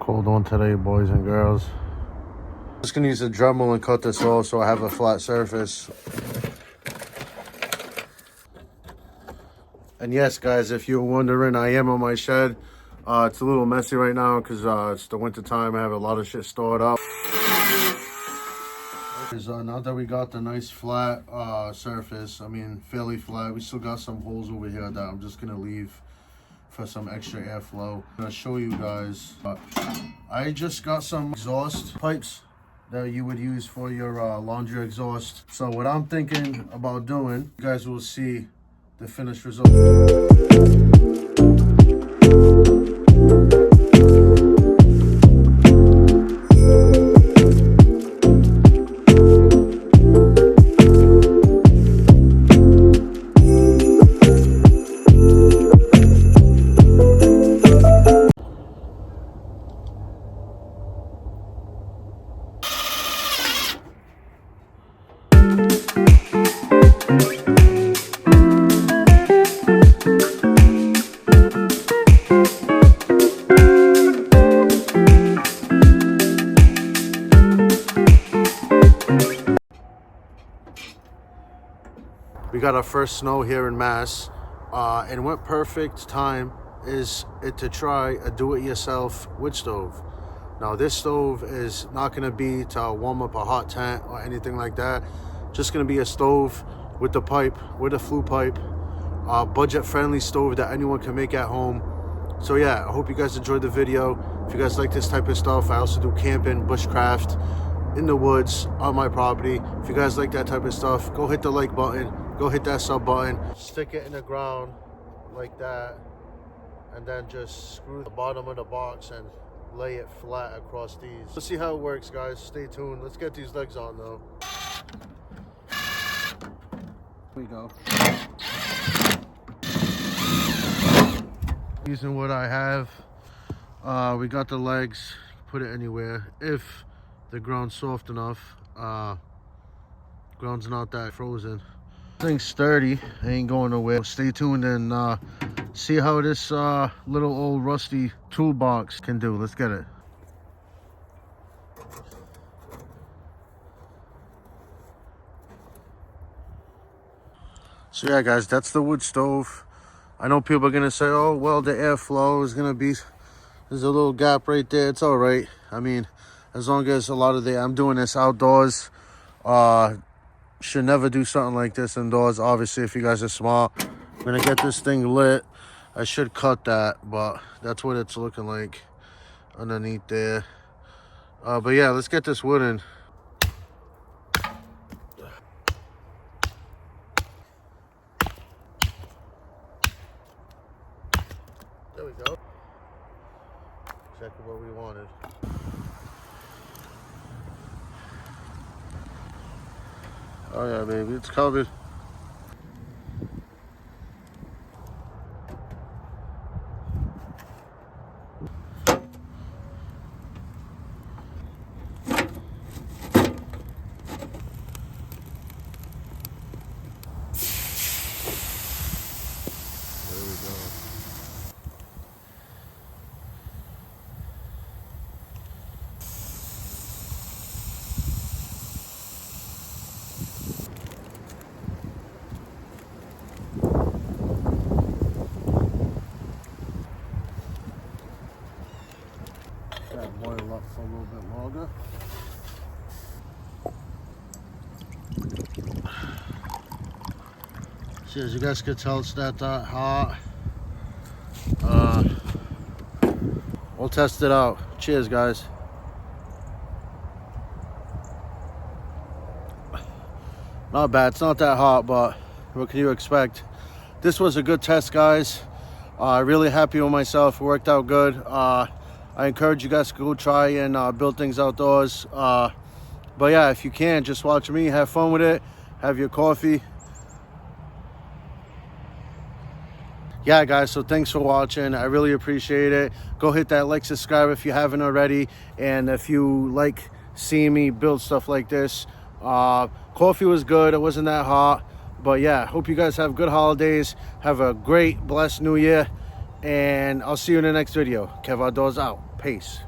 cold one today, boys and girls. Just gonna use a Dremel and cut this off so I have a flat surface. And yes, guys, if you're wondering, I am on my shed. It's a little messy right now because it's the winter time. I have a lot of shit stored up. Now that we got the nice flat surface, I mean fairly flat, we still got some holes over here that I'm just gonna leave for some extra airflow. I'm gonna show you guys. I just got some exhaust pipes that you would use for your laundry exhaust. So what I'm thinking about doing, you guys will see the finished result. We got our first snow here in Mass, and what perfect time is it to try a do-it-yourself wood stove. Now this stove is not going to be to warm up a hot tent or anything like that. Just going to be a stove with the pipe, with a flue pipe, budget-friendly stove that anyone can make at home. So yeah, I hope you guys enjoyed the video. If you guys like this type of stuff, I also do camping, bushcraft, in the woods, on my property. If you guys like that type of stuff, go hit the like button. Go hit that sub button, stick it in the ground like that, and then just screw the bottom of the box and lay it flat across these. Let's see how it works, guys. Stay tuned. Let's get these legs on though. Here we go. Using what I have, we got the legs. Put it anywhere if the ground's soft enough. Ground's not that frozen. Thing's sturdy, ain't going nowhere. Stay tuned and see how this little old rusty toolbox can do. Let's get it. So yeah, guys, that's the wood stove. I know people are gonna say, oh well, the airflow is gonna be, there's a little gap right there. It's all right. I mean, as long as a lot of I'm doing this outdoors. Should never do something like this indoors. Obviously, if you guys are smart, I'm gonna get this thing lit. I should cut that, but that's what it's looking like underneath there. But yeah, let's get this wood in. There we go. Exactly what we wanted. Oh yeah, baby, it's covered. There we go. Boil up for a little bit longer. See, as you guys can tell, it's not that hot. We'll test it out. Cheers, guys. Not bad. It's not that hot, but what can you expect? This was a good test, guys. Really happy with myself. It worked out good. I encourage you guys to go try and build things outdoors. But yeah, if you can, just watch me, have fun with it, have your coffee. Yeah, guys, so thanks for watching. I really appreciate it. Go hit that like, subscribe if you haven't already. And if you like seeing me build stuff like this, coffee was good. It wasn't that hot. But yeah, hope you guys have good holidays. Have a great, blessed new year. And I'll see you in the next video. Kev Outdoors out. Peace.